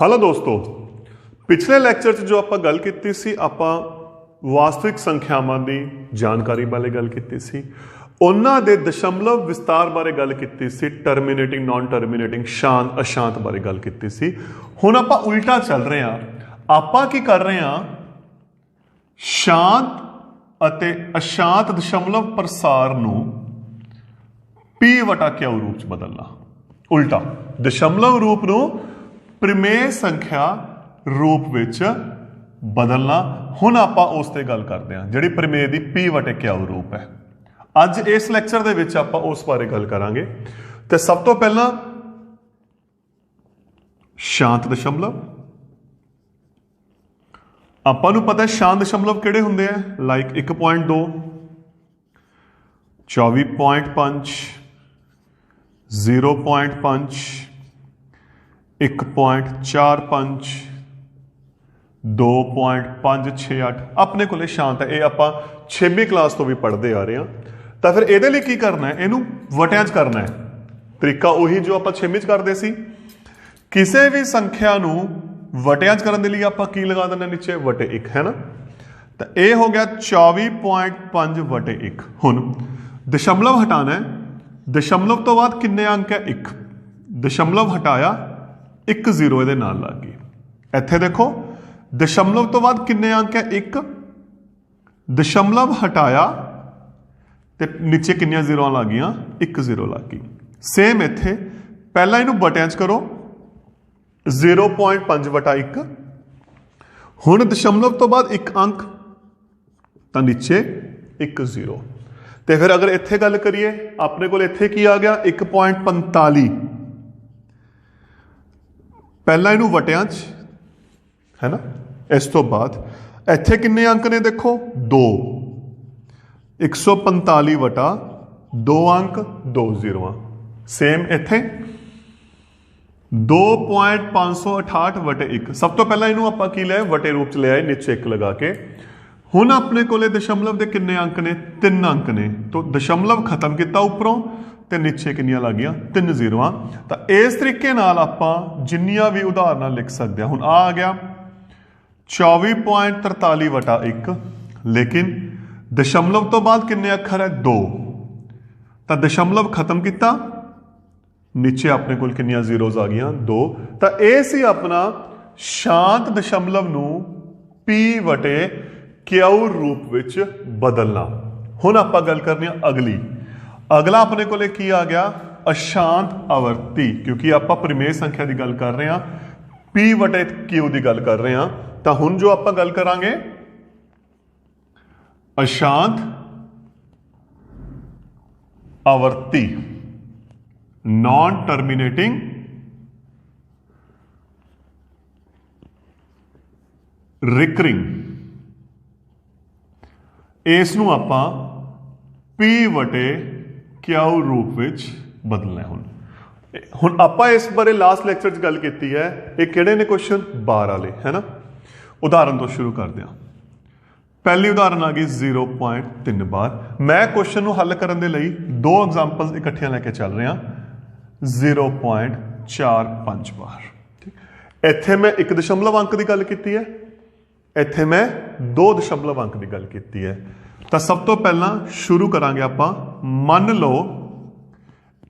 Hello दोस्तों, पिछले lecture जो आप गल की सी आप वास्तविक संख्यावां की जानकारी बारे गल की सी, उन्हां दे दशमलव विस्तार बारे गल की सी, टर्मीनेटिंग नॉन टर्मीनेटिंग शांत अशांत बारे गल की सी। हुण आपां उल्टा चल रहे हैं, आपां की कर रहे हैं शांत अते अशांत दशमलव प्रसार नूं P वटा क्यू रूप च बदलना। उल्टा दशमलव रूप नूं प्रमेय संख्या रूप विच बदलना। हुण आपां उस ते गल करदे हां जिहड़ी प्रमेय दी P वटे क्यू रूप है। अज इस लैक्चर दे विच आपां उस बारे गल करांगे। ते सब तो पहला शांत दशमलव, आपां नूं पता है शांत दशमलव किहड़े हुंदे आ, लाइक 1.2, 24.5, 0.5, 1.45, 2.568 अपने को शांत है। ये आप 6वीं क्लास तो भी पढ़ते आ रहे हैं। तो फिर ये की करना है, इनू वटिया च करना है। तरीका उही जो आप 6वीं च करते सी। किसी भी संख्या नू वटिया च करने लिए आप की लगा देना नीचे वटे 1, है ना। तो ये हो गया 24.5 वटे 1। हुण दशमलव हटाना है, दशमलव तो बाद किन्ने अंक है 1, दशमलव हटाया 1 0 ये नाल लग गई। इत्थे देखो दशमलव तो बाद किन्ने अंक है 1, दशमलव हटाया ते नीचे किन्नियां जीरो लग गई, 1 0 लग गई। सेम इत्थे पहला इनू बटिया च करो 0.5 वटा 1। हुण दशमलव तो बाद 1 अंक तो नीचे 1 0। तो फिर अगर इत्थे गल करिए अपने को इत्थे की आ गया 1.45। पहला इनू वटिया च, है ना। इस तो बाद इत्थे किन्ने अंक ने देखो 2, 145 वटा 2 अंक 2 0। सेम इत्थे 2.568 वटे 1। सब तो पहला इनू आपां की लिया वटे रूप च लिया नीचे 1 लगा के। हुण अपने को दशमलव के किन्ने अंक ने 3 अंक ने, तो दशमलव खत्म किया उपरों ते नीचे किन्नियां लग गई 3 0। तो इस तरीके नाल आपां जिन्नियां भी उदाहरण लिख सकते हैं। हुण आ गया 24.43 वटा 1, लेकिन दशमलव तो बाद किन्ने अखर है 2, तो दशमलव खत्म किया नीचे अपने को किन्नियां जीरोज आ गई 2। तो यह सी अपना शांत दशमलव नूं P वटे क्यू रूप विच बदलना। हुण आपां गल करनी अगली। अगला अपने को की आ गया अशांत आवर्ती, क्योंकि आपां प्रमेय संख्या की गल कर रहे हैं, P वटे क्यू की गल कर रहे हैं। तो हुण जो आपां गल करांगे अशांत आवर्ती नॉन टर्मिनेटिंग रिकरिंग, इस नूं आपां P वटे क्यू रूप विच बदलना। हुण आपां इस बारे लास्ट लैक्चर च गल की है। ये किहड़े ने क्वेश्चन बार वाले, है ना। उदाहरण तो शुरू करते हैं। पहली उदाहरण आ गई 0.3 बार। मैं क्वेश्चन नूं हल करने लई 2 एग्जाम्पल्स इकट्ठियां लैके चल रहे हैं। 0.45 बार। इत्थे मैं 1 दशमलव अंक की गल की है, इत्थे मैं 2 दशमलव अंक की गल की है। तो सब तो पहला शुरू करांगे आपां। मान लो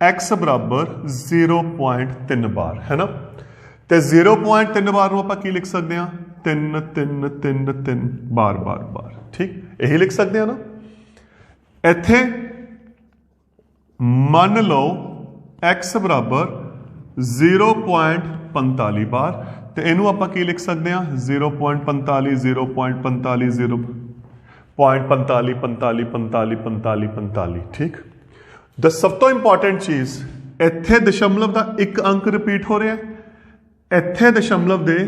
x बराबर 0.3 बार, है ना। तो 0.3 बार आपां की लिख सकते हैं 3 3 3 3 बार बार बार, ठीक यही लिख सकते हैं ना। इत्थे मान लो x बराबर 0.45 बार, तो इनू आपां की लिख सकते हैं 0.45 0.45 0.45 45 45 45 45, ठीक। द सब तो इंपॉर्टेंट चीज इत्थे दशमलव का 1 अंक रिपीट हो रहा है, इत्थे दशमलव के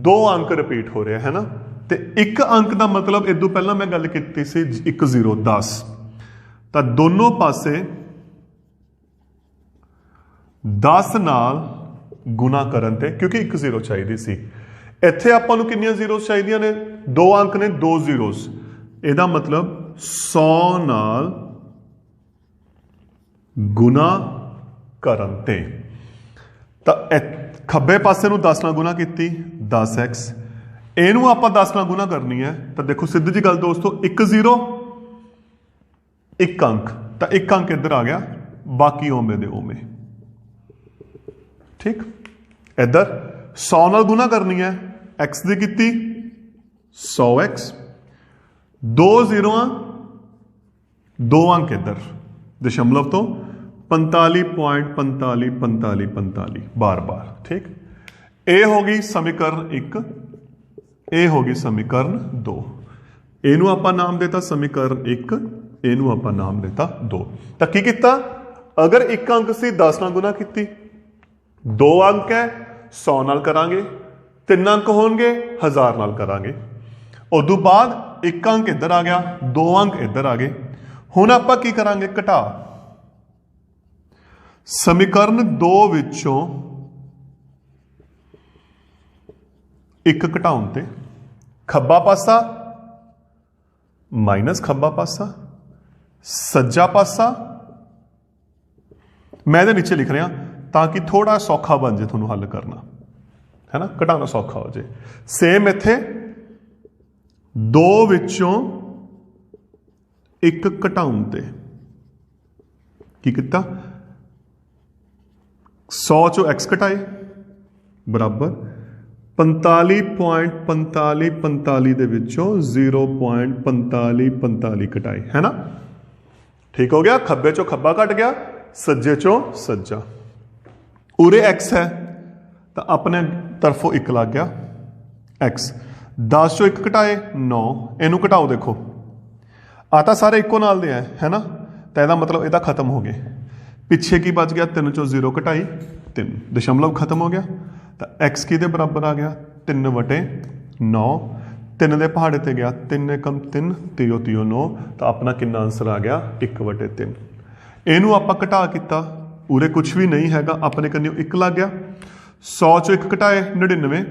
2 अंक रिपीट हो रहे हैं, है ना। तो 1 अंक का मतलब इदों पहला मैं गल की 1 0 10, तो दोनों पासे 10 नाल गुना करन ते, क्योंकि 1 0 चाहिए सी। इत्थे आपां नूं कितनियां जीरो चाहिए ने 2 अंक ने 2 जीरोस, इहदा मतलब 100 नाल गुना करन ते। तो ਖੱਬੇ ਪਾਸੇ ਨੂੰ 10 ਨਾਲ ਗੁਣਾ ਕੀਤੀ 10x, ਇਹਨੂੰ ਆਪਾਂ 10 ਨਾਲ ਗੁਣਾ ਕਰਨੀ ਹੈ ਤਾਂ ਦੇਖੋ ਸਿੱਧੀ ਜੀ ਗੱਲ ਦੋਸਤੋ, 1 0 1 ਅੰਕ, ਤਾਂ 1 ਅੰਕ ਇੱਧਰ ਆ ਗਿਆ, ਬਾਕੀ ਓਵੇਂ ਦੇ ਓਵੇਂ। ਠੀਕ, ਇੱਧਰ 100 ਨਾਲ ਗੁਣਾ ਕਰਨੀ ਹੈ, x ਦੀ ਕੀਤੀ 100x, 2 0 2 ਅੰਕ ਇੱਧਰ ਦਸ਼ਮਲਵ ਤੋਂ 45.45 ਬਾਰ-ਬਾਰ। ਠੀਕ, ਇਹ ਹੋ ਗਈ ਸਮੀਕਰਨ 1, ਇਹ ਹੋ ਗਈ ਸਮੀਕਰਨ 2। ਇਹਨੂੰ ਆਪਾਂ ਨਾਮ ਦੇਤਾ ਸਮੀਕਰਨ 1, ਇਹਨੂੰ ਆਪਾਂ ਨਾਮ ਦੇਤਾ 2। ਤਾਂ ਕੀ ਕੀਤਾ, ਅਗਰ 1 ਅੰਕ ਸੀ 10 ਨਾਲ ਗੁਣਾ ਕੀਤੀ, 2 ਅੰਕ ਹੈ 100 ਨਾਲ ਕਰਾਂਗੇ, 3 ਅੰਕ ਹੋਣਗੇ 1000 ਨਾਲ ਕਰਾਂਗੇ। ਉਦੋਂ ਬਾਅਦ 1 ਅੰਕ ਇੱਧਰ ਆ ਗਿਆ, 2 ਅੰਕ ਇੱਧਰ ਆ ਗਏ। ਹੁਣ ਆਪਾਂ ਕੀ ਕਰਾਂਗੇ, ਘਟਾ। ਸਮੀਕਰਨ 2 ਵਿੱਚੋਂ 1 ਘਟਾਉਣ ਤੇ ਖੱਬਾ ਪਾਸਾ ਮਾਈਨਸ ਖੱਬਾ ਪਾਸਾ, ਸੱਜਾ ਪਾਸਾ ਮੈਂ ਇਹਦੇ ਨੀਚੇ ਲਿਖ ਰਿਹਾ ਤਾਂ ਕਿ ਥੋੜਾ ਸੌਖਾ ਬਣ ਜੇ ਤੁਹਾਨੂੰ ਹੱਲ ਕਰਨਾ, ਹੈ ਨਾ, ਘਟਾਉਣਾ ਸੌਖਾ ਹੋ ਜੇ। ਸੇਮ ਇੱਥੇ 2 ਵਿੱਚੋਂ 1 ਘਟਾਉਣ ਤੇ ਕੀ ਕੀਤਾ, 100 ਚੋਂ x ਘਟਾਏ ਬਰਾਬਰ 45.45 ਦੇ ਵਿੱਚੋਂ 0.45 ਘਟਾਏ, ਹੈ ਨਾ। ਠੀਕ ਹੋ ਗਿਆ, ਖੱਬੇ ਚੋਂ ਖੱਬਾ ਘਟ ਗਿਆ, ਸੱਜੇ ਚੋਂ ਸੱਜਾ। ਉਰੇ x ਹੈ ਤਾਂ ਆਪਣੇ ਤਰਫੋਂ 1 ਲੱਗ ਗਿਆ, x 10 ਚੋਂ 1 ਘਟਾਏ 9, ਇਹਨੂੰ ਘਟਾਓ, ਦੇਖੋ ਆ ਤਾਂ ਸਾਰੇ ਇੱਕੋ ਨਾਲ ਦੇ ਹੈ ਨਾ, ਤਾਂ ਇਹਦਾ ਮਤਲਬ ਇਹਦਾ ਖਤਮ ਹੋ ਗਏ। ਪਿੱਛੇ ਕੀ ਬਚ ਗਿਆ, 3 ਚੋਂ 0 ਘਟਾਈ 3, ਦਸ਼ਮਲਵ ਖਤਮ ਹੋ ਗਿਆ। ਤਾਂ x ਕਿਹਦੇ ਬਰਾਬਰ ਆ ਗਿਆ, 3/9, 3 ਦੇ ਪਹਾੜੇ ਤੇ ਗਿਆ 3 × 3 3 3 9, ਤਾਂ ਆਪਣਾ ਕਿੰਨਾ ਆਂਸਰ ਆ ਗਿਆ 1/3। ਇਹਨੂੰ ਆਪਾਂ ਘਟਾ ਕੀਤਾ, ਉਰੇ ਕੁਝ ਵੀ ਨਹੀਂ ਹੈਗਾ, ਆਪਣੇ ਕੰਨਿਓ 1 ਲੱਗ ਗਿਆ। 100 ਚੋਂ 1 ਘਟਾਏ 99,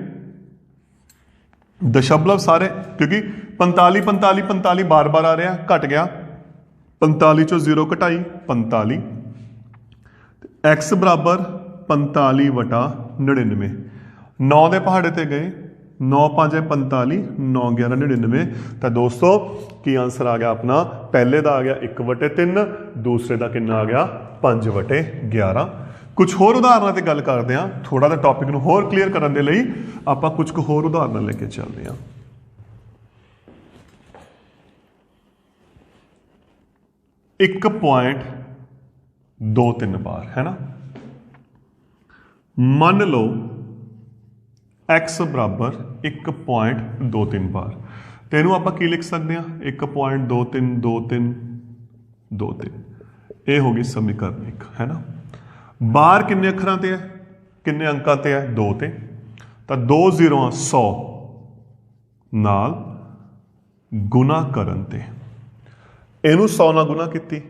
ਦਸ਼ਮਲਵ ਸਾਰੇ ਕਿਉਂਕਿ 45 45 45 ਬਾਰ-ਬਾਰ ਆ ਰਿਹਾ, ਘਟ ਗਿਆ। 45 ਚੋਂ 0 ਘਟਾਈ 45, x ਬਰਾਬਰ 45/99। 9 ਦੇ ਪਹਾੜੇ ਤੇ ਗਏ, 9 5 45, 9 11 99। ਤਾਂ ਦੋਸਤੋ ਕੀ ਆਂਸਰ ਆ ਗਿਆ ਆਪਣਾ, ਪਹਿਲੇ ਦਾ ਆ ਗਿਆ 1/3, ਦੂਸਰੇ ਦਾ ਕਿੰਨਾ ਆ ਗਿਆ 5/11। ਕੁਝ ਹੋਰ ਉਦਾਹਰਨਾਂ ਤੇ ਗੱਲ ਕਰਦੇ ਹਾਂ, ਥੋੜਾ ਜਿਹਾ ਟੌਪਿਕ ਨੂੰ ਹੋਰ ਕਲੀਅਰ ਕਰਨ ਦੇ ਲਈ ਆਪਾਂ ਕੁਝ ਕੁ ਹੋਰ ਉਦਾਹਰਨਾਂ ਲੈ ਕੇ ਚੱਲਦੇ ਹਾਂ। 1.23 ਬਾਰ, ਹੈ ਨਾ। ਮੰਨ ਲਓ x ਬਰਾਬਰ 1.23 ਬਾਰ, ਤੇ ਇਹਨੂੰ ਆਪਾਂ ਕੀ ਲਿਖ ਸਕਦੇ ਹਾਂ, 1.23232323। ਇਹ ਹੋ ਗਈ ਸਮੀਕਰਨ 1, ਹੈ ਨਾ। ਬਾਰ ਕਿੰਨੇ ਅੱਖਰਾਂ ਤੇ ਹੈ, ਕਿੰਨੇ ਅੰਕਾਂ ਤੇ ਹੈ, 2 ਤੇ, ਤਾਂ 2 0 100 ਨਾਲ ਗੁਣਾ ਕਰਨ ਤੇ ਇਹਨੂੰ 100 ਨਾਲ ਗੁਣਾ ਕੀਤੀ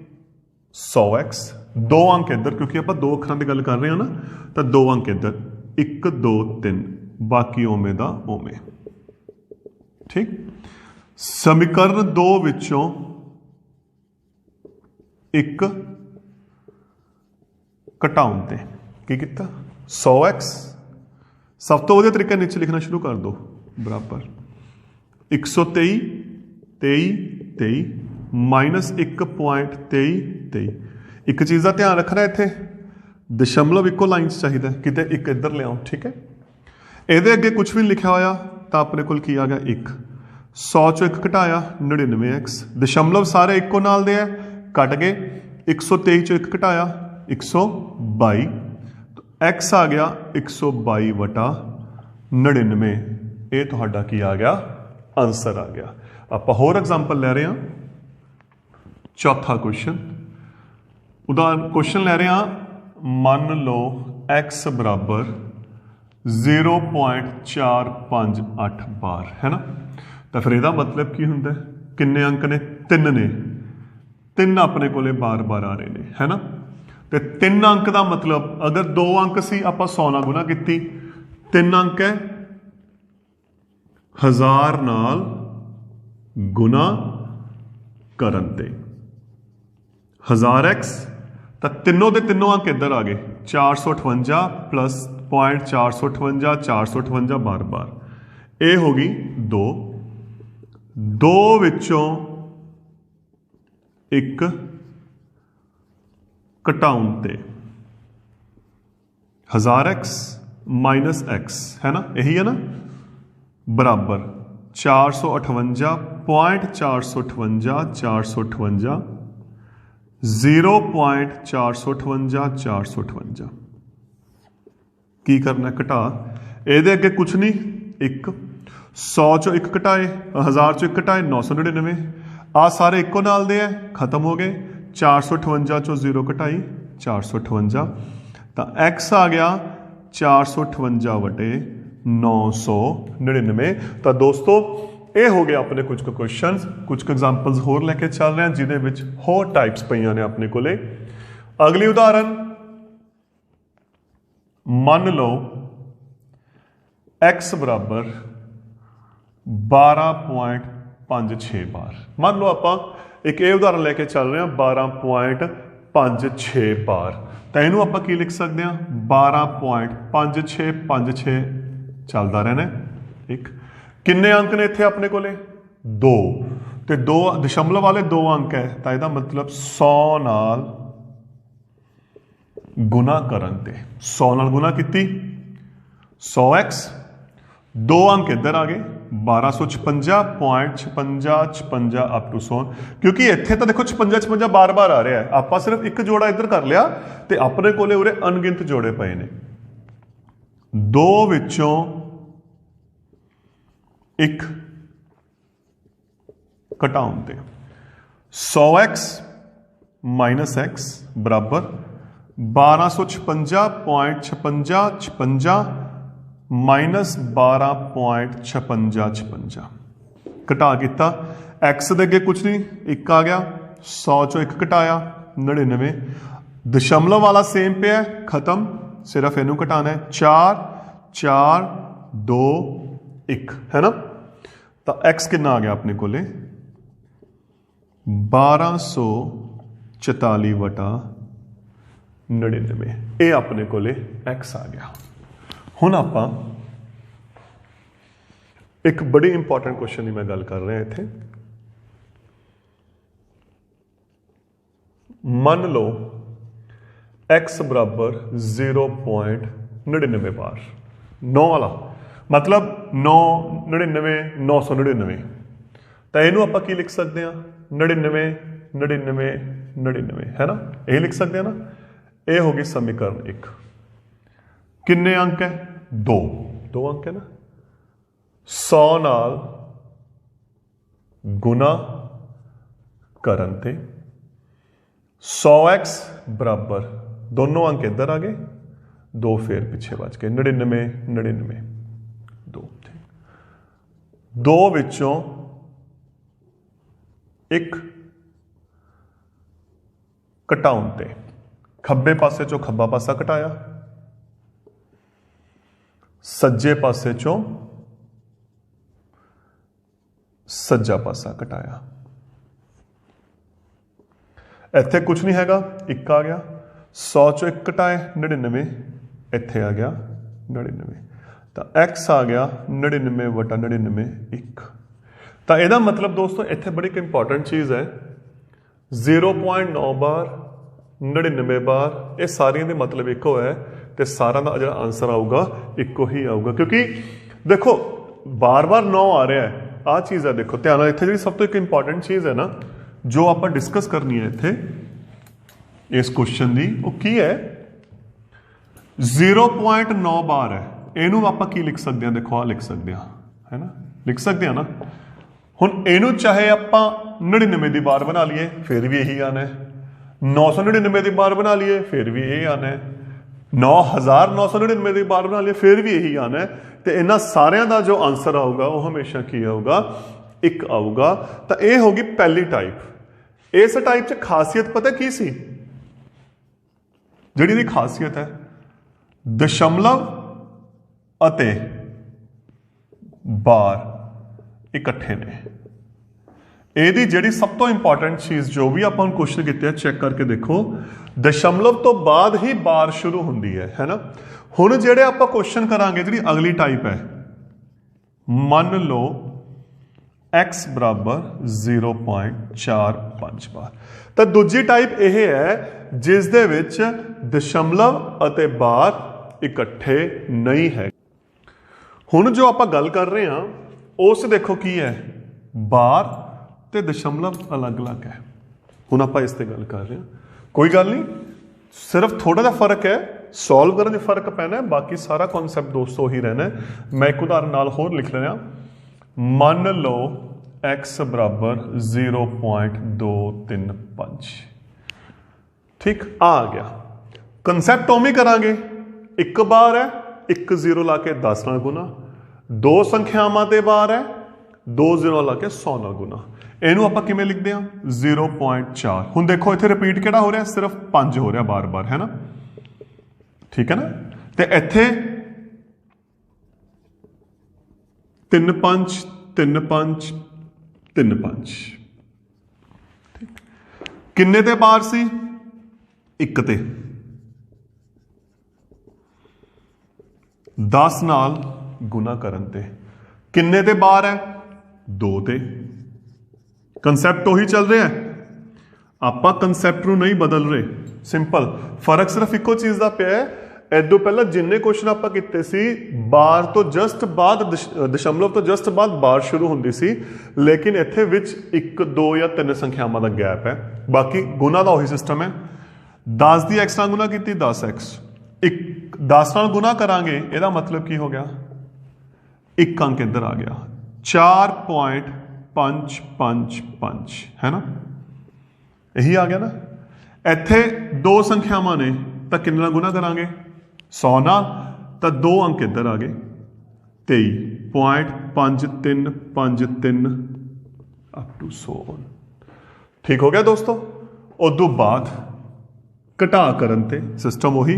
100x, 2 ਅੰਕ ਇੱਧਰ ਕਿਉਂਕਿ ਆਪਾਂ 2 ਅੱਖਰਾਂ ਦੀ ਗੱਲ ਕਰ ਰਹੇ ਹਾਂ ਨਾ, ਤਾਂ 2 ਅੰਕ ਇੱਧਰ 1 2 3, ਬਾਕੀ ਓਵੇਂ ਦਾ ਓਵੇਂ। ਠੀਕ, ਸਮੀਕਰਨ 2 ਵਿੱਚੋਂ 1 ਘਟਾਉਣ ਤੇ ਕੀ ਕੀਤਾ, 100x। ਸਭ ਤੋਂ ਵਧੀਆ ਤਰੀਕਾ ਨੀਚੇ ਲਿਖਣਾ ਸ਼ੁਰੂ ਕਰ ਦਿਓ, ਬਰਾਬਰ 123 23 23 ਮਾਈਨਸ 1.2323। ਇੱਕ ਚੀਜ਼ ਦਾ ਧਿਆਨ ਰੱਖਣਾ, ਇੱਥੇ ਦਸ਼ਮਲਵ ਇੱਕੋ ਲਾਈਨ 'ਚ ਚਾਹੀਦਾ, ਕਿਤੇ 1 ਇੱਧਰ ਲਿਆਓ। ਠੀਕ ਹੈ, ਇਹਦੇ ਅੱਗੇ ਕੁਝ ਵੀ ਲਿਖਿਆ ਹੋਇਆ ਤਾਂ ਆਪਣੇ ਕੋਲ ਕੀ ਆ ਗਿਆ 1। 100 ਚੋਂ 1 ਘਟਾਇਆ 99x, ਦਸ਼ਮਲਵ ਸਾਰੇ ਇੱਕੋ ਨਾਲ ਦੇ ਹੈ, ਕੱਟ ਗਏ। 123 ਚੋਂ 1 ਘਟਾਇਆ 122, x ਆ ਗਿਆ 122/99। ਇਹ ਤੁਹਾਡਾ ਕੀ ਆ ਗਿਆ, ਆਂਸਰ ਆ ਗਿਆ। ਆਪਾਂ ਹੋਰ ਐਗਜ਼ਾਮਪਲ ਲੈ ਰਹੇ ਹਾਂ। ਚੌਥਾ ਕੁਐਸਚਨ, ਕੁਐਸਚਨ ਲੈ ਰਹੇ ਹਾਂ। ਮੰਨ ਲਓ x ਬਰਾਬਰ 0.458 ਬਾਰ, ਹੈ ਨਾ। ਤਾਂ ਫਿਰ ਇਹਦਾ ਮਤਲਬ ਕੀ ਹੁੰਦਾ, ਕਿੰਨੇ ਅੰਕ ਨੇ, 3 ਨੇ, 3 ਆਪਣੇ ਕੋਲੇ ਬਾਰ-ਬਾਰ ਆ ਰਹੇ ਨੇ, ਹੈ ਨਾ। ਤੇ 3 ਅੰਕ ਦਾ ਮਤਲਬ ਅਗਰ 2 ਅੰਕ ਸੀ ਆਪਾਂ 100 ਨਾਲ ਗੁਣਾ ਕੀਤੀ, 3 ਅੰਕ ਹੈ 1000 ਨਾਲ ਗੁਣਾ ਕਰਨ ਤੇ 1000x, ਤਾਂ ਤਿੰਨੋਂ ਦੇ ਤਿੰਨੋਂ ਅੰਕ ਇੱਧਰ ਆ ਗਏ, 458 + .458 458 बार बार ये हो गई दो विचों एक घटाउण ते 1000x माइनस x है ना, यही है ना, बराबर 458.458 458 0.458 458 की करना घटा ये अगे कुछ नहीं, एक 100 चो एक घटाए 1000 चो एक घटाए 999 आ सारे इको नाल दे है खत्म हो गए 458 चो 0 घटाई 458 तो x आ गया 458 वटे 999। तो दोस्तों ये हो गया अपने कुछ क्वेश्चन, कुछ एग्जाम्पल्स होर लेके चल रहे हैं जिन्हें विच होर टाइप्स पईयां ने अपने कोले। अगली उदाहरण मान लो x बराबर 12.56 बार, मान लो आप एक ये उदाहरण लेके चल रहे हैं 12.56 बार, तो इनू आप की लिख सकते हैं 12.5656 चलता रहना एक। किन्ने अंक ने इत्थे अपने कोले 2 ते 2 दशमलव वाले 2 अंक है, तो इसका मतलब 100 नाल गुना करन ते 100 नाल गुना की 100x 2 अंक इधर आ गए 1256.56 अप टू 100, क्योंकि इत्थे तो देखो 56 बार बार आ रहा है, आप सिर्फ एक जोड़ा इधर कर लिया तो अपने कोले उरे अनगिनत जोड़े पे ने, 2 विचों एक घटाउण ते 100x माइनस x बराबर 1256.56 माइनस 12.5656 घटा किता, x दे अगे कुछ नहीं एक आ गया 100 चो एक घटाया 99, दशमलव वाला सेम पे है खत्म, सिर्फ इनू घटाना है 4 4 2 1 है ना, तो x कितना आ गया अपने कोले 1244 वटा 99, ये अपने कोले x आ गया। हुण आपां एक बड़ी इंपॉर्टेंट क्वेश्चन की मैं गल कर रहा इत्थे, मान लो x बराबर 0.99 बार, 9 वाला मतलब 999 999, तो इनू आप की लिख सकते हैं 99 99 99 है ना, यही लिख सकते हैं ना। ये होगी समीकरण 1। किन्ने अंक है 2 अंक है ना, 100 नाल गुना करन ते 100x बराबर दोनों अंक इधर आ गए 2 फिर पिछे बच गए 99 99 2 विचों एक घटाउण ते खब्बे पासे चो खब्बा पासा घटाया, सज्जे पासे चो सज्जा पासा घटाया, इत्थे कुछ नहीं हैगा एक आ गया 100 चो एक घटाए 99, इत्थे आ गया 99, तो x आ गया 99 वटा 99 1। तो यदा मतलब दोस्तों इत्थे बड़ी एक इंपॉर्टेंट चीज़ है 0.9 बार 99 बार, ये सारियां दे मतलब एको है, तो सारा का जो आंसर आऊगा एको ही आऊगा, क्योंकि देखो बार बार 9 आ रहा है, आ चीज़ है देखो ध्यान इत्थे जी सब तो एक इंपॉर्टेंट चीज़ है ना जो आप डिस्कस करनी है इत्थे इस क्वेश्चन की, वो की है 0.9 बार है, इनू आप की लिख सकते हैं, देखो आ लिख सकते हैं है ना, लिख सकते हैं ना। हुण इनू चाहे आप 99 की बार बना लीए फिर भी यही आना है, 999 की बार बना लीए फिर भी यही आना है, 9999 की बार बना लीए फिर भी यही आना है, तो इन्होंने सारिਆਂ का जो आंसर आऊगा वो हमेशा की आऊगा एक आऊगा। तो यह होगी पहली टाइप। इस टाइप च खासियत पता की सी, जिहड़ी खासियत है दशमलव अते बार इकट्ठे ने, ਇਹਦੀ ਜਿਹੜੀ ਸਭ ਤੋਂ ਇੰਪੋਰਟੈਂਟ ਚੀਜ਼ ਜੋ ਵੀ ਆਪਾਂ ਨੂੰ ਕੁਐਸਚਨ ਕੀਤੇ ਆ ਚੈੱਕ ਕਰਕੇ ਦੇਖੋ, ਦਸ਼ਮਲਵ ਤੋਂ ਬਾਅਦ ਹੀ ਬਾਰ ਸ਼ੁਰੂ ਹੁੰਦੀ ਹੈ ਨਾ। हुण जिहड़े आपां क्वेश्चन करांगे जिहड़ी अगली टाइप है, मान लो x बराबर 0.45 बार। तो दूजी टाइप यह है जिस दे विच दशमलव अते बार इकट्ठे नहीं है। हुण जो आपां गल कर रहे हैं उस देखो की है, बार ते दशमलव अलग अलग है। हुण आपां इस ते गल कर रहे हैं, कोई गल नहीं, सिर्फ थोड़ा जिहा फर्क है, सॉल्व करने फर्क पैना है, बाकी सारा कॉन्सैप्ट दोस्तों ही रहना है। मैं एक उदाहरण नाल होर लिख रहा, मान लो x बराबर 0.235, ठीक आ गया। कंसैप्ट उवें करांगे, एक बार है, एक जीरो ला के 10 नाल गुना, दो संख्यावां ते बार है, दो जीरो ला के 100 नाल गुना। इहनूं आपां किवें लिखदे हां 0.4। हुण देखो इत्थे रिपीट किहड़ा हो रहा, सिर्फ 5 हो रहा बार बार, है ना, ठीक है ना। ते इत्थे 3 5 3 5 3 5, किन्ने ते बार सी, एक ते 10 नाल गुना करन ते किन्ने ते बार है, 2 ते। कंसैप्ट उही चल रहा है, आपां कंसैप्ट नूं नहीं बदल रहे, सिंपल फर्क सिर्फ इको चीज़ का पिया है। इदों पहला जिन्ने क्वेश्चन आपां कीते सी, बार तो जस्ट बाद दशमलव तो जस्ट बाद बार शुरू हुंदी सी, लेकिन इत्थे विच 1 2 या 3 संख्यावां दा गैप है। बाकी गुना दा उही सिस्टम है, 10 दी x नाल गुना कीती 10x, 10 नाल गुना करांगे, इहदा मतलब की हो गया, एक अंक इधर आ गया 4.555, है ना, यही आ गया ना। इत्थे दो संख्यावां ने तो किन्ने नाल गुना करांगे, 100 नाल, तो 2 अंक इधर आ गए 23.5353 अप टू 100। ठीक हो गया दोस्तों। उदों बाद घटा करन ते सिस्टम उही,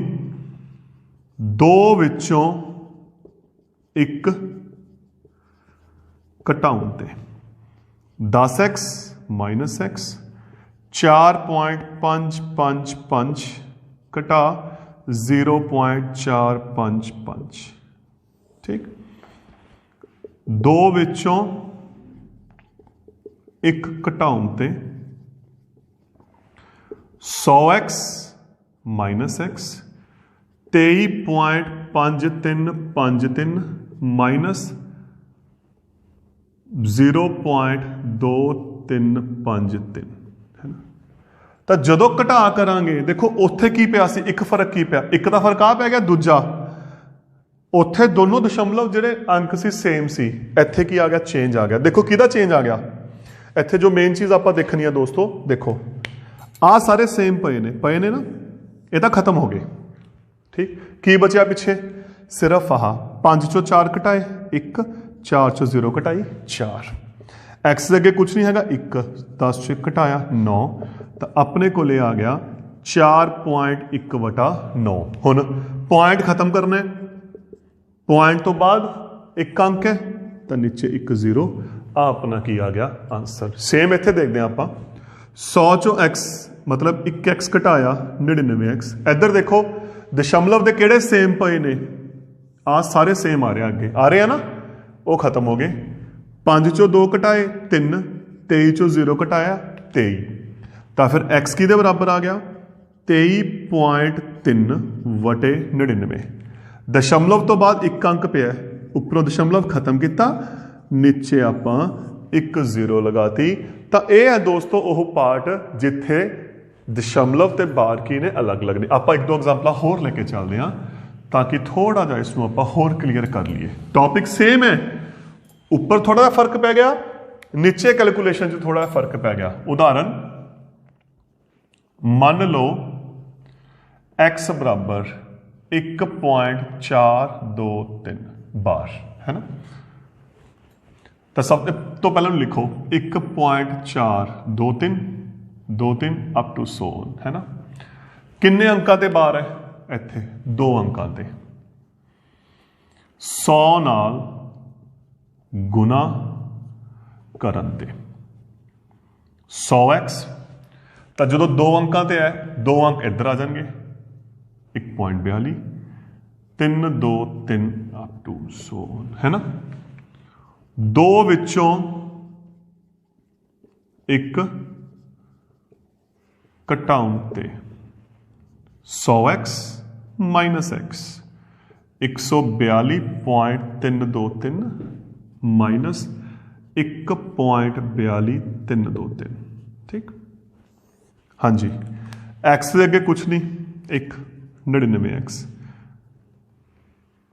2 विचों 1 घटाउण ते 10x माइनस x, 4.555 घटा 0.455, ठीक। 2 विचों 1 घटाउण ते 100x माइनस x, 23.5353 माइनस 0.2353, है ना। तो जदों घटा करांगे देखो उत्थे की पिया सी, एक फर्क की पिया, एक दा फर्क आ पै गया, दूजा उत्थे दोनों दशमलव जिहड़े अंक सी सेम सी, इत्थे की आ गया, चेंज आ गया। देखो किहदा चेंज आ गया, इत्थे जो मेन चीज़ आपां देखनी है दोस्तों, देखो आ सारे सेम पे ने ना, ये तो खत्म हो गए, ठीक। की बचा पिछे, सिर्फ आह 5 चों 4 घटाए 1, 4 चों 0 घटाई 4, एक्स अगे कुछ नहीं है, 1 10 चों घटाया 9, तो अपने को ले आ गया 4.1/9। हुण पॉइंट खत्म करना है, पॉइंट तो बाद एक अंक है, तो नीचे 1 0, आ अपना की आ गया आंसर। सेम इत्थे देखते हैं आप, 100 चों x मतलब 1x घटाया 99x। इधर देखो दशमलव के किहड़े सेम पे ने, आ सारे सेम आ रहे हैं, अगे आ रहे हैं ना, वो खत्म हो गए। 5 चों 2 घटाए 3, 23 चों 0 घटाया 23, तो फिर x की दे बराबर आ गया 23.3/99। दशमलव तो बाद एक अंक पिया, उपरों दशमलव खत्म किया, नीचे आपां 1 0 लगाती। तो यह है दोस्तों वह पार्ट जिथे दशमलव ते बार की ने अलग अलग ने। आप 1-2 एग्जाम्पल होर लेके चलते हैं ताकि थोड़ा जा इसमें आप होर क्लीयर कर लिए। टॉपिक सेम है, ऊपर थोड़ा जा फर्क पै गया, नीचे कैलकुलेशन च थोड़ा फर्क पै गया। उदाहरण मान लो x बराबर 1.423 बार, है ना। तो सब तो पहले लिखो 1.423 अप टू 100, है ना। किन्ने अंकां ते बार है, इत्थे 2 अंकां ते 100 नाल गुना करन ते 100x, तो जो 2 अंकां ते है 2 अंक इधर आ जाएंगे 1.42, 3 2 3 अप टू सो है ना। दो विचों एक घटाउण ते 100x माइनस x 142.323 माइनस 1.42323 ठीक। हाँ जी x के अगे कुछ नहीं, एक 99x।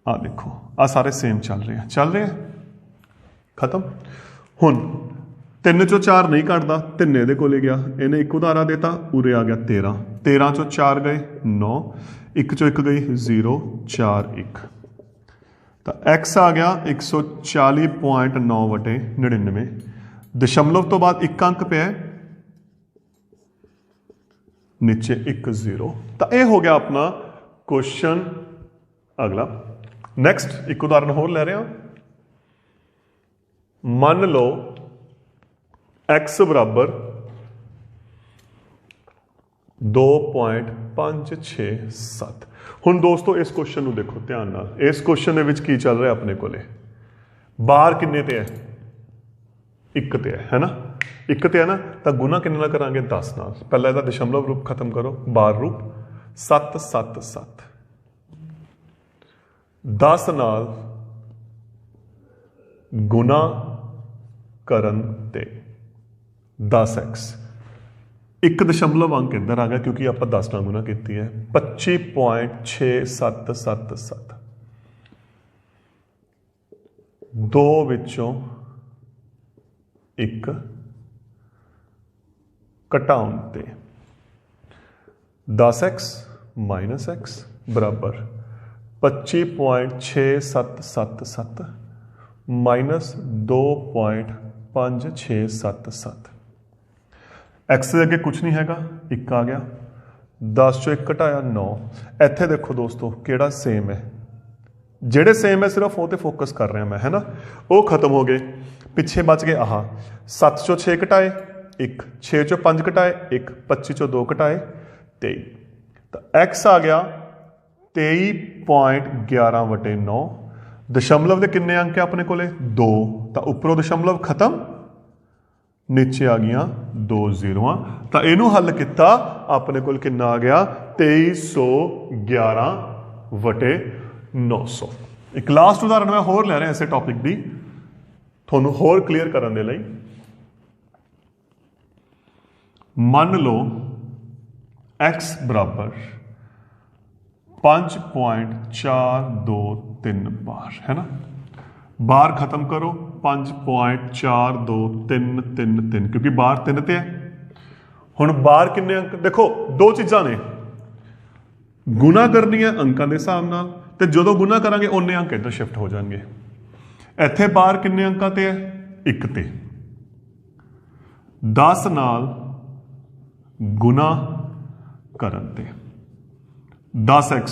आ देखो आ सारे सेम चल रहे हैं, खत्म। हुण 3 चों 4 नहीं कटदा, 3 इहदे कोले गया, इन्हें एक उधारा देता, उरे आ गया 13, 13 चों 4 गए 9, 1 चों 1 गई 0 4 1, तो x आ गया 140.9/99। दशमलव तो बाद एक अंक पे है, नीचे 1 0, तो यह हो गया अपना क्वेश्चन। अगला नेक्स्ट एक उदाहरण होर ले रहे हैं। मान लो x बराबर 2.567। हुण दोस्तों इस क्वेश्चन को देखो ध्यान नाल, इस क्वेश्चन की चल रहा अपने कोले बार किन्ने ते है, 1 ते है ना, 1 ते है ना, तो गुना किन्ने नाल करांगे 10 नाल। पहला इसदा दशमलव रूप खत्म करो, बार रूप 7 7 7, 10 नाल गुना करन ते 10x, एक दशमलव अंक इधर आ गया क्योंकि आप 10 नाल गुना की है, 25.6777। दो विचों एक घटाउण ते 10x माइनस x बराबर 25.6777 माइनस 2.5677। एक्स के अगे कुछ नहीं हैगा, 1 आ गया, 10 चो 1 घटाया 9। इत्थे देखो दोस्तों केड़ा सेम है, जेड़े सेम है सिर्फ वो फोकस कर रहा मैं, है ना, वो खत्म हो गए। पिछे बच गए आह 7 चो 6 घटाए 1, 6 चो 5 घटाए 1, 25 चो 2 घटाए 23, तो एक्स आ गया 23.11/9। दशमलव के किन्ने अंक है अपने कोले 2, तो उपरों दशमलव खत्म, नीचे आ गया 2 0। तो इनू हल किया अपने कोल कितना आ गया 2311/900। एक लास्ट उदाहरण मैं होर ले रहा इस टॉपिक की थोनू होर क्लीयर करने लई। मान लो x बराबर 5.423 बार, है ना, बार खत्म करो 5.42333 क्योंकि बार 3 ते है। हुण बार किन्ने अंक देखो, दो चीज़ां ने, गुना करनी है अंकां दे हिसाब नाल, ते जदों गुना करांगे उन्ने अंक इधर शिफ्ट हो जाएंगे। इत्थे बार किन्ने अंकां ते है 1 ते, 10 नाल गुना करन ते 10x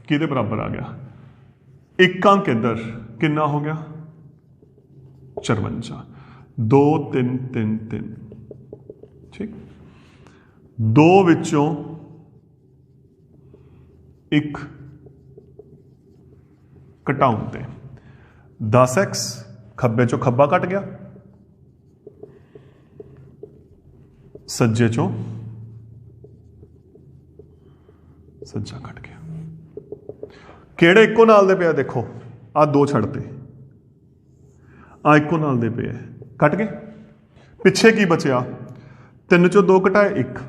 किहदे बराबर आ गया, एक अंक इधर कितना हो गया 54, 2 3 3 3 ठीक। दो विचों एक घटाउण ते 10x, खब्बे चो खब्बा कट गया, सज्जे चो सज्जा कट गया। केड़े इको नाल दे पे देखो, आ 2 छड़ते, आ इको नाल दे पे कट गए। पिछे की बचिया 3 चो 2 घटाए 1,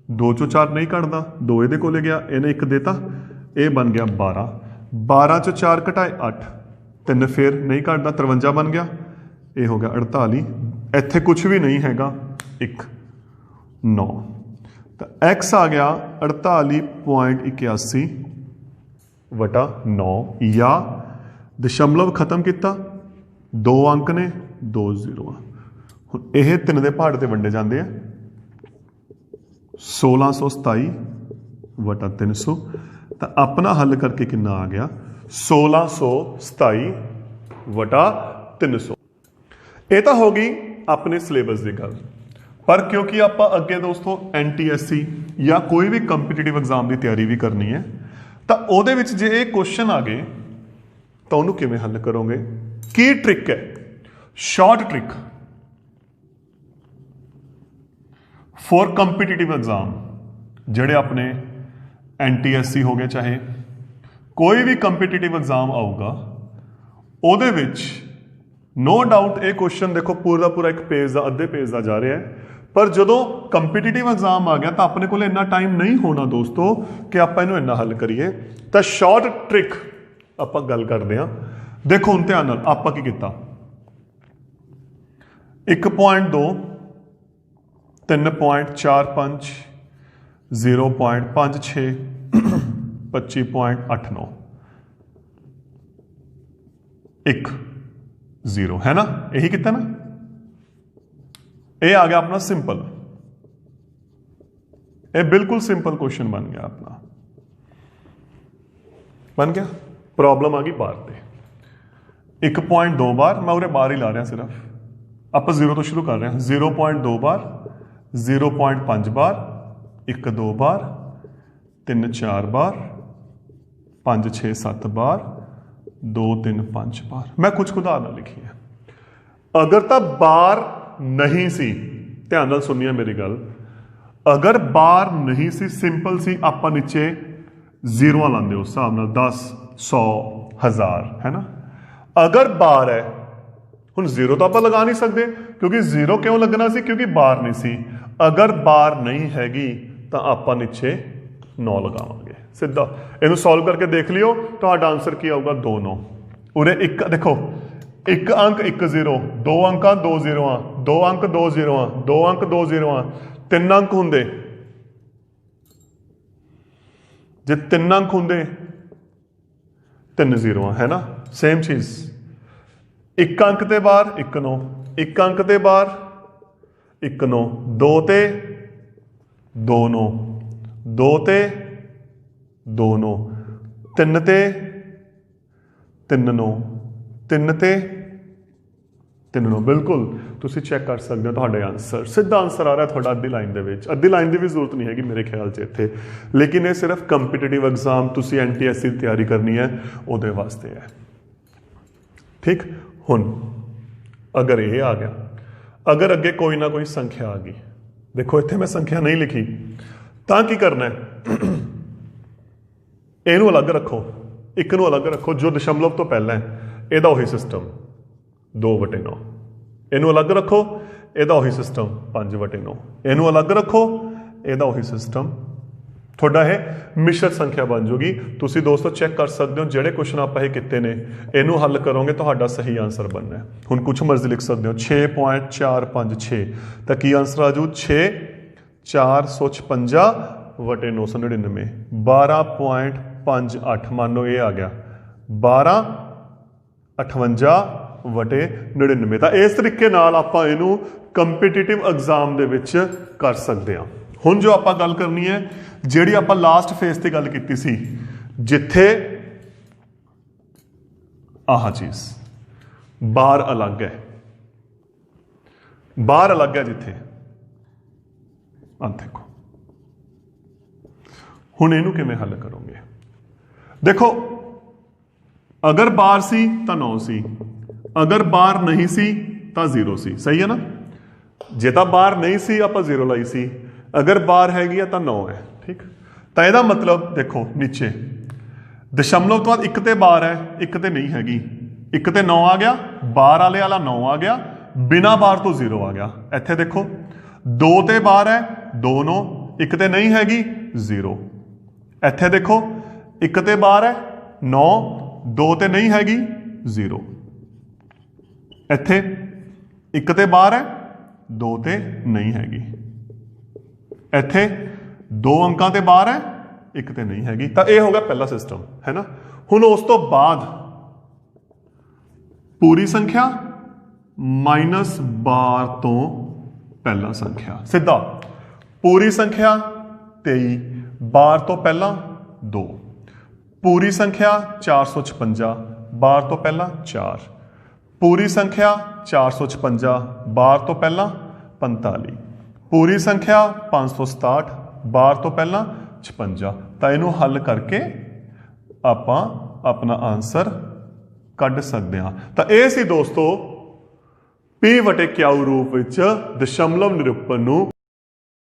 2 चो 4 नहीं कटदा, 2 ये कोले गया, इन्हें 1 देता, ये बन गया 12, 12 चो 4 घटाए 8, 3 फिर नहीं कटदा, 53 बन गया, ये हो गया 48। इत्थे कुछ भी नहीं हैगा, 1 9, तो x आ गया 48.81/9, या दशमलव खत्म किया, 2 अंक ने 2 0। हुण यह 3 दे पहाड़ ते वंडे जाते हैं, 1627/300, तो अपना हल करके कितना आ गया 1627/300। ये तो हो गई अपने सिलेबस की गल, पर क्योंकि आप अगे दोस्तों NTSC या कोई भी कंपीटीटिव एग्जाम की तैयारी भी करनी है, तो ਤਾਂ ਉਹਦੇ ਵਿੱਚ ਜੇ ਇਹ ਕੁਐਸਚਨ ਆ ਗਏ ਤਾਂ ਉਹਨੂੰ ਕਿਵੇਂ ਹੱਲ ਕਰੋਗੇ? ਕੀ ਟ੍ਰਿਕ ਹੈ? Short trick for competitive exam ਜਿਹੜੇ ਆਪਣੇ NTSC ਹੋ ਗਏ, ਚਾਹੇ ਕੋਈ ਵੀ ਕੰਪੀਟੀਟਿਵ एग्जाम ਆਊਗਾ, ਉਹਦੇ ਵਿੱਚ ਨੋ ਡਾਊਟ ਇਹ ਕੁਐਸਚਨ ਦੇਖੋ ਪੂਰਾ ਪੂਰਾ ਇੱਕ ਪੇਜ ਦਾ, ਅੱਧੇ ਪੇਜ ਦਾ ਜਾ ਰਿਹਾ ਹੈ। ਪਰ ਜਦੋਂ ਕੰਪੀਟੀਟਿਵ एग्जाम ਆ ਗਿਆ ਤਾਂ ਆਪਣੇ ਕੋਲ ਇੰਨਾ ਟਾਈਮ ਨਹੀਂ ਹੋਣਾ ਦੋਸਤੋ ਕਿ ਆਪਾਂ ਇਹਨੂੰ ਇੰਨਾ ਹੱਲ ਕਰੀਏ। ਤਾਂ ਸ਼ਾਰਟ ਟ੍ਰਿਕ ਆਪਾਂ ਗੱਲ ਕਰਦੇ ਹਾਂ। ਦੇਖੋ ਹੁਣ ਧਿਆਨ ਨਾਲ ਆਪਾਂ ਕੀ ਕੀਤਾ, 1.2 3.45 0.56 25.89 1 0 है ना, यही कितना ना, ये आ गया अपना सिंपल, ये बिल्कुल सिंपल क्वेश्चन बन गया अपना, बन गया। प्रॉब्लम आ गई बार पे 1.2 बार, मैं उरे बार ही ला रहा सिर्फ, आप 0 तो शुरू कर रहे हैं। 0.2 बार, 0.5 बार, 1 2 बार, 3 4 बार, 5 6 7 बार, 2 3 5 बार। मैं कुछ उदाहरण लिखी है। अगर तो बार नहीं सी, ध्यान नाल सुनिए मेरी गल, अगर बार नहीं सी, सिंपल सी, आप नीचे जीरो लाते उस हिसाब नाल 10 100 1000 है ना। अगर बार है, हुण जीरो तो आप लगा नहीं सकते, क्योंकि जीरो क्यों लगना सी, क्योंकि बार नहीं सी। अगर बार नहीं हैगी तो आप नीचे 9 लगावांगे सीधा। इनू सॉल्व करके देख लियो, तो आंसर की आऊगा 2 9। उरे एक देखो, एक अंक 1 0, 2 अंक 2 0, 2 अंक 2 0, 2 अंक 2 0, 3 अंक होंगे, जे 3 अंक होंगे 3 0 है ना। सेम चीज, 1 अंक ते बार 1 9, 1 अंक ते बार 1 9, 2 ते 2 9, 2 ते 2 9, 3 ते 3 9, 3 ते 3 9। बिल्कुल तुसी चेक कर सकते हो, तुहाडे आंसर सीधा आंसर आ रहा है तुहाडा अद्धी लाइन दे विच। अद्धी लाइन की भी जरूरत नहीं हैगी मेरे ख्याल से इत्थे, लेकिन ये सिर्फ कंपीटीटिव एग्जाम तुसी NTSC की तैयारी करनी है उहदे वास्ते है। ठीक, हुण अगर ये आ गया, अगर अगे कोई ना कोई संख्या आ गई, देखो इत्थे मैं संख्या नहीं लिखी, तां की करना है, इहनूं अलग रखो, एक नूं अलग रखो, जो दशमलव तो पहला है इहदा उही सिस्टम 2/9, इहनूं अलग रखो, इहदा उही सिस्टम 5/9, इहनूं अलग रखो, इहदा उही सिस्टम, थोड़ा है मिश्र संख्या बन जूगी। तुसी दोस्तों चेक कर सकते हो, जेडे क्वेश्चन आप ये किते ने, इहनूं हल करोगे तो सही आंसर बनना है। हुण कुछ मर्जी लिख सकते हो, 6.456 तो की आंसर आजू 6 456/999, 12.58, मान लो ये आ गया 1258/99। तो इस तरीके नाल आपां इहनूं कंपीटीटिव एग्जाम दे विच कर सकते हैं। हुण जो आपां गल करनी है, जिहड़ी आपां लास्ट फेज ते गल कीती सी, जिथे आह चीज बार अलग है, बार अलग है जिथे, देखो हुण इहनूं किवें हल करोगे? देखो अगर बार सी तो 9 सी, अगर बार नहीं सी तो 0 सी, सही है ना। जे तो बार नहीं सी आप 0 लाई सी, अगर बार हैगी है तो 9 है। ठीक, तो यदा मतलब देखो नीचे दशमलव तो बाद 1 ते बार है, 1 ते नहीं हैगी, 1 ते 9 आ गया, बार वाले वाला 9 आ गया, बिना बार तो 0 आ गया। इत्थे देखो 2 ते बार है 2 9, 1 ते नहीं हैगी 0। इत्थे देखो 1 ते बार है 9, 2 ते नहीं हैगी 0। इत्थे 1 ते बार है 2 ते नहीं हैगी, इत्थे 2 अंकां ते बार है 1 ते नहीं हैगी। तो यह होगा पहला सिस्टम, है ना। हुण उस तो बाद पूरी संख्या माइनस बार तो पहला संख्या, सीधा पूरी संख्या 23, बार तो पहला 2, पूरी संख्या 456, बार तो पहला 4, पूरी संख्या 456, बार तो पहला 45, पूरी संख्या 567, बार तो पहला 56। तो इनू हल करके ਆਪਾਂ ਆਪਣਾ ਆਨਸਰ ਕੱਢ ਸਕਦੇ ਹਾਂ। ਤਾਂ ਇਹ ਸੀ ਦੋਸਤੋ P/Q ਰੂਪ ਵਿੱਚ ਦਸ਼ਮਲਵ ਨਿਰੂਪਣ ਨੂੰ